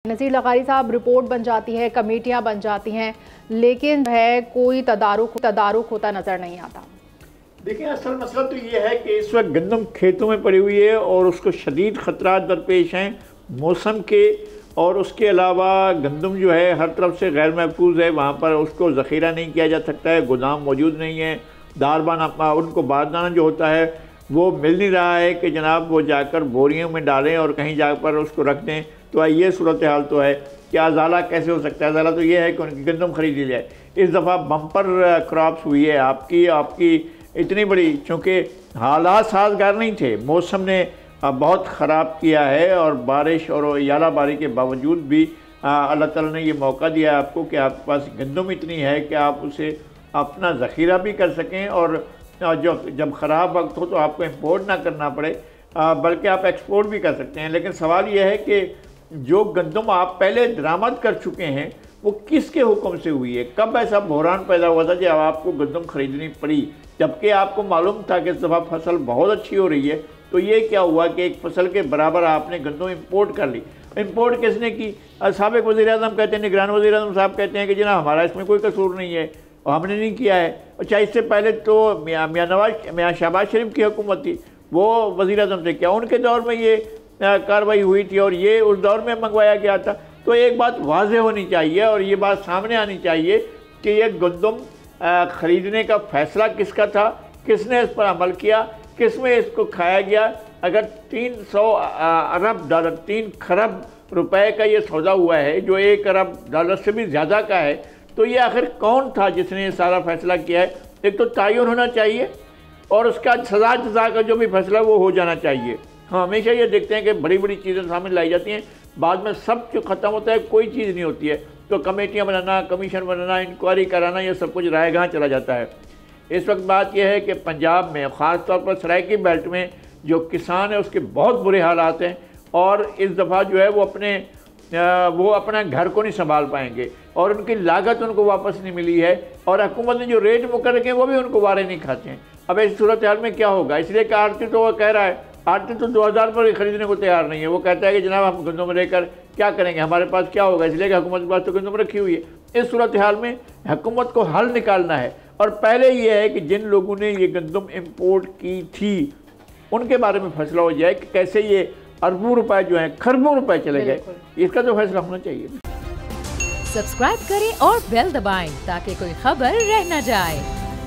नज़ीर लग़ारी साहब, रिपोर्ट बन जाती है, कमेटियां बन जाती हैं, लेकिन है कोई तदारुक होता नज़र नहीं आता। देखिए, असल मसला तो ये है कि इस वक्त गंदम खेतों में पड़ी हुई है और उसको शदीद ख़तरात दरपेश हैं मौसम के, और उसके अलावा गंदम जो है हर तरफ से गैर महफूज है, वहाँ पर उसको ज़ख़ीरा नहीं किया जा सकता है, गोदाम मौजूद नहीं है, दारबाना उनको बारदाना जो होता है वो मिल नहीं रहा है कि जनाब वो जाकर बोरियों में डालें और कहीं जाकर उसको रख दें। तो ये सूरत हाल तो है कि अजाला कैसे हो सकता है। अजाला तो ये है कि उनकी गंदम खरीद ली जाए। इस दफ़ा बम्पर क्रॉप्स हुई है आपकी इतनी बड़ी, चूँकि हालात साजगार नहीं थे, मौसम ने बहुत ख़राब किया है और बारिश और याला बारी के बावजूद भी अल्लाह ताला ने ये मौका दिया आपको कि आपके पास गंदम इतनी है कि आप उसे अपना ज़ख़ीरा भी कर सकें और जब ख़राब वक्त हो तो आपको इंपोर्ट ना करना पड़े, बल्कि आप एक्सपोर्ट भी कर सकते हैं। लेकिन सवाल यह है कि जो गंदम आप पहले दरामद कर चुके हैं वो किसके हुक्म से हुई है? कब ऐसा बहरान पैदा हुआ था जब आपको गंदम खरीदनी पड़ी, जबकि आपको मालूम था कि इस दफ़ा फसल बहुत अच्छी हो रही है? तो ये क्या हुआ कि एक फसल के बराबर आपने गंदम इंपोर्ट कर ली। इंपोर्ट किसने की? साबिक़ वज़ीर-ए-आज़म कहते हैं, निगरान वज़ीर-ए-आज़म साहब कहते हैं कि जनाब हमारा इसमें कोई कसूर नहीं है और हमने नहीं किया है। अच्छा, इससे पहले तो मियाँ शहबाज शरीफ की हुकूमत थी, वो वज़ीर-ए-आज़म से क्या उनके दौर में ये कार्रवाई हुई थी और ये उस दौर में मंगवाया गया था। तो एक बात वाज़ेह होनी चाहिए और ये बात सामने आनी चाहिए कि ये गंदम ख़रीदने का फ़ैसला किसका था, किसने इस पर अमल किया, किस में इसको खाया गया। अगर 300 अरब डॉलर, 3 खरब रुपए का ये सौदा हुआ है जो 1 अरब डॉलर से भी ज़्यादा का है, तो ये आखिर कौन था जिसने ये सारा फैसला किया है? एक तो तयन होना चाहिए और उसका सज़ा का जो भी फैसला वो हो जाना चाहिए। हम हमेशा ये देखते हैं कि बड़ी बड़ी चीज़ें सामने लाई जाती हैं, बाद में सब जो ख़त्म होता है कोई चीज़ नहीं होती है। तो कमेटियाँ बनाना, कमीशन बनाना, इंक्वायरी कराना, ये सब कुछ रायगाह चला जाता है। इस वक्त बात यह है कि पंजाब में ख़ास तौर पर सराइकी बेल्ट में जो किसान है उसके बहुत बुरे हालात हैं और इस दफ़ा जो है वो अपना घर को नहीं संभाल पाएंगे और उनकी लागत उनको वापस नहीं मिली है और हुकूमत ने जो रेट मुकर्रर किए वो भी उनको वारे नहीं खाते हैं। अब इस सूरत हाल में क्या होगा? इसलिए कि आड़ती तो वो कह रहा है, आड़ती तो 2000 पर ख़रीदने को तैयार नहीं है। वो कहता है कि जनाब हम गंदम लेकर क्या करेंगे, हमारे पास क्या होगा? इसलिए कि हुकूमत के पास तो गंदम रखी हुई है। इस सूरत हाल में हुकूमत को हल निकालना है और पहले ये है कि जिन लोगों ने ये गंदम इम्पोर्ट की थी उनके बारे में फैसला हो जाए कि कैसे ये अरबों रुपए जो हैं, खरबों रुपए चले गए, इसका तो फैसला होना चाहिए। सब्सक्राइब करें और बेल दबाएं ताकि कोई खबर रह न जाए।